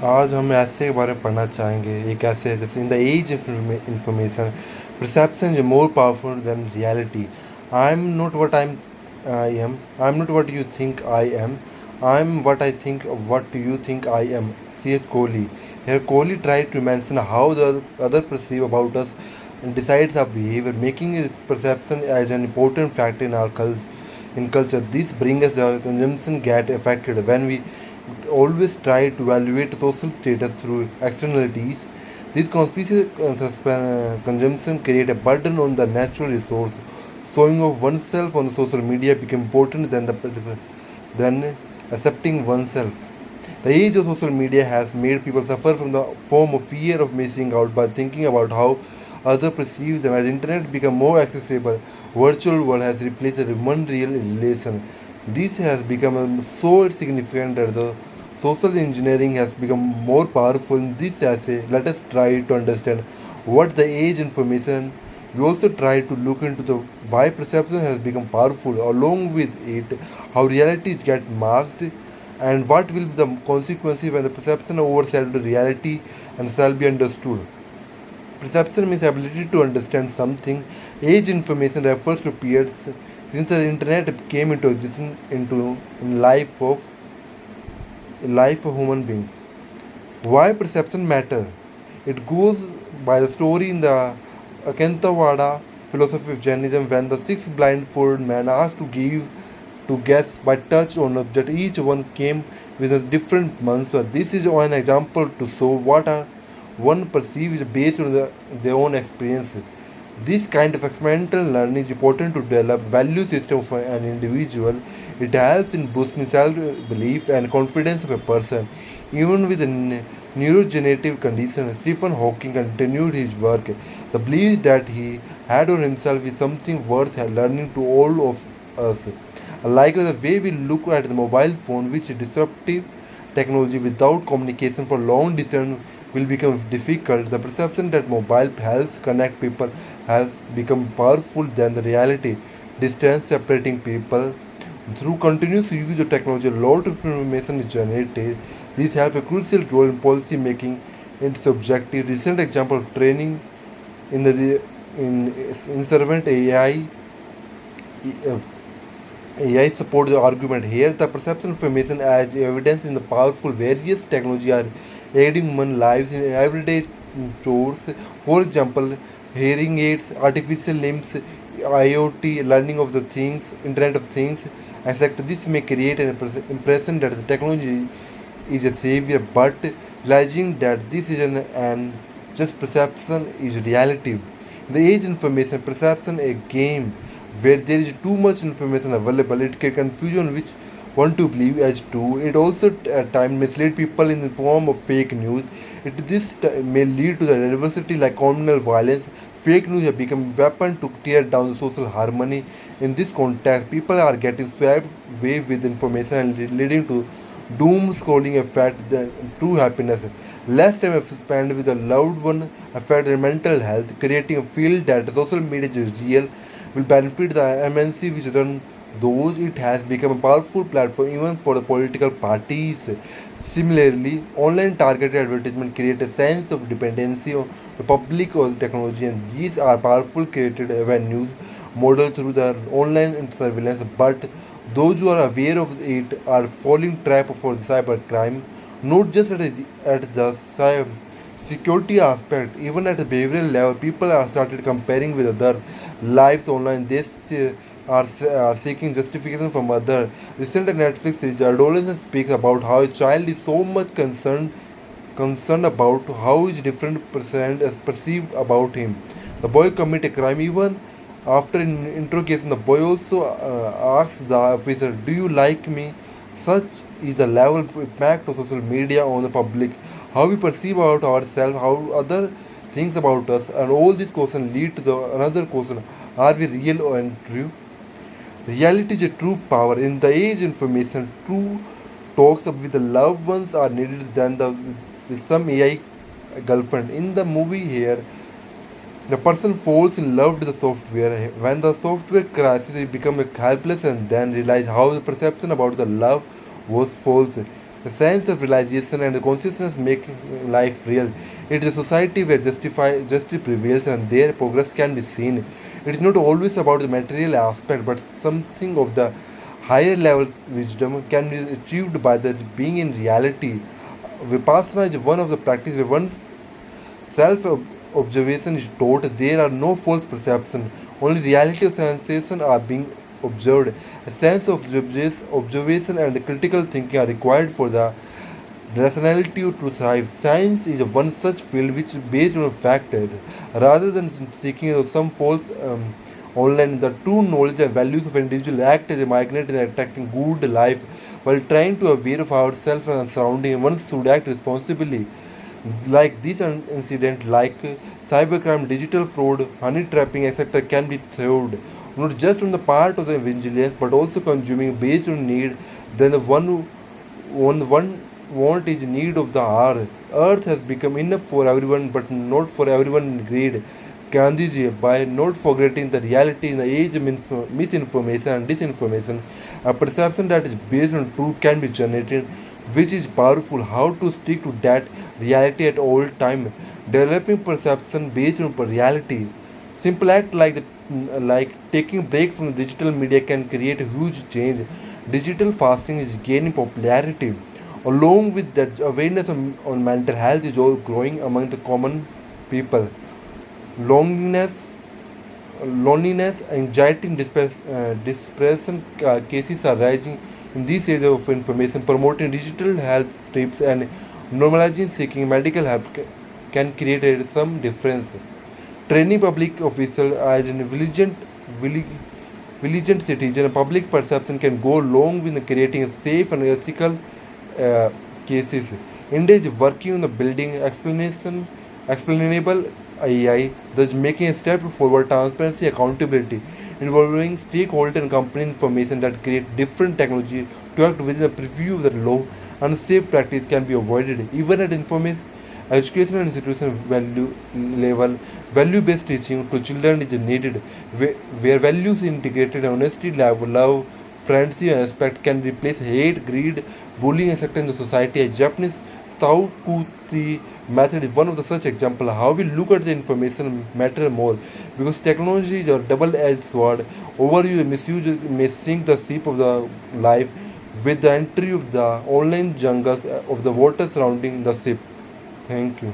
आज हम ऐसे के बारे में पढ़ना चाहेंगे। एक ऐसे जैसे in the age of information perception is more powerful than reality. I'm not what you think I am. I'm what I think of what you think I am. C.H. Kohli. Here Kohli tried to mention how the other perceive about us and decides our behavior, making his perception as an important factor in our culture. This brings us the consumption get affected when we always try to evaluate social status through externalities. This conspicuous consumption create a burden on the natural resource. Showing of oneself on social media became important than accepting oneself. The age of social media has made people suffer from the form of fear of missing out by thinking about how others perceive them. As internet become more accessible, virtual world has replaced the one real relation. This has become so significant that the social engineering has become more powerful. In this essay, let us try to understand what the age information. We also try to look into the why perception has become powerful, along with it, how reality gets masked, and what will be the consequences when the perception overshadows reality and shall be understood. Perception means ability to understand something. Age information refers to periods since the internet came into existence in life of human beings. Why perception matter? It goes by the story in the Akantawada philosophy of Jainism when the six blindfolded men asked to guess by touch on object. Each one came with a different answer. This is an example to show what one perceives based on their own experience. This kind of experimental learning is important to develop value system for an individual. It helps in boosting self-belief and confidence of a person. Even with a neurodegenerative condition, Stephen Hawking continued his work. The belief that he had on himself is something worth learning to all of us. Like the way we look at the mobile phone, which is disruptive technology without communication for long distance will become difficult. The perception that mobile helps connect people has become powerful than the reality. Distance separating people through continuous use of technology, a lot of information is generated. These have a crucial role in policy making. Its objective. Recent example of training in the in servant AI support the argument here. The perception information as evidence in the powerful various technology are aiding human lives in everyday chores. For example, hearing aids, artificial limbs, IoT, learning of the things, Internet of Things, etc. This may create an impression that the technology is a savior, but realizing that this is an just perception is reality. The age information perception a game where there is too much information available. It can confusion which one to believe as true. It also at times mislead people in the form of fake news. May lead to the diversity like communal violence. Fake news have become a weapon to tear down the social harmony. In this context, people are getting swept away with information and leading to doom scrolling effect than true happiness. Less time spent with a loved one affect their mental health, creating a field that social media is real will benefit the MNC which run those. It has become a powerful platform even for the political parties. Similarly, online targeted advertisement create a sense of dependency on the public or technology, and these are powerful created avenues modeled through the online surveillance. But those who are aware of it are falling trap for the cyber crime, not just at the security aspect, even at the behavioral level. People are started comparing with other lives online. They are seeking justification from other. Recent Netflix series, adolescent speaks about how a child is so much concerned about how his different percent is perceived about him. The boy commit a crime even after an interrogation. The boy also asks the officer, "Do you like me?" Such is the level of impact of social media on the public, how we perceive about ourselves, how other things about us, and all these questions lead to the another question: Are we real and true? Reality is a true power. In the age of information, true talks with the loved ones are needed than with some AI girlfriend. In the movie here, the person falls in love with the software. When the software crashes, he becomes helpless and then realize how the perception about the love was false. The sense of realization and the consciousness make life real. It is a society where justice prevails and their progress can be seen. It is not always about the material aspect, but something of the higher level wisdom can be achieved by the being in reality. Vipassana is one of the practices where one self observation is taught. There are no false perceptions, only reality of sensation are being observed. A sense of observation and critical thinking are required for the rationality to thrive. Science is one such field which is based on fact rather than seeking some false online. The true knowledge and values of individual act as a magnet in attracting good life. While trying to aware of ourselves and surrounding, one should act responsibly. Like this incident, like cybercrime, digital fraud, honey trapping, etc., can be thwarted not just on the part of the vigilance but also consuming based on need. Then the one want is need of the hour. Earth has become enough for everyone, but not for everyone in greed. Gandhiji, by not forgetting the reality in the age of misinformation and disinformation, a perception that is based on truth can be generated, which is powerful. How to stick to that reality at all time? Developing perception based on reality. Simple act like taking break from digital media can create a huge change. Digital fasting is gaining popularity. Along with that, awareness on mental health is all growing among the common people. Loneliness, loneliness, anxiety, and depression cases are rising in these areas of information. Promoting digital health tips and normalizing seeking medical help can create some difference. Training public officials as a vigilant citizen, public perception can go along with creating a safe and ethical uh, cases. India is working on the building explainable AI, thus making a step forward transparency accountability, involving stakeholder and company information that create different technology to act within a preview of the law. Unsafe practice can be avoided even at information educational institution level. Value-based teaching to children is needed, where values integrated honesty, love, friendship, and respect can replace hate, greed, bullying, etc. in the society. A Japanese Tao Ku method is one of the such example. How we look at the information matter more because technology is a double-edged sword. Overuse and misuse may sink the ship of the life with the entry of the online jungles of the water surrounding the ship. Thank you.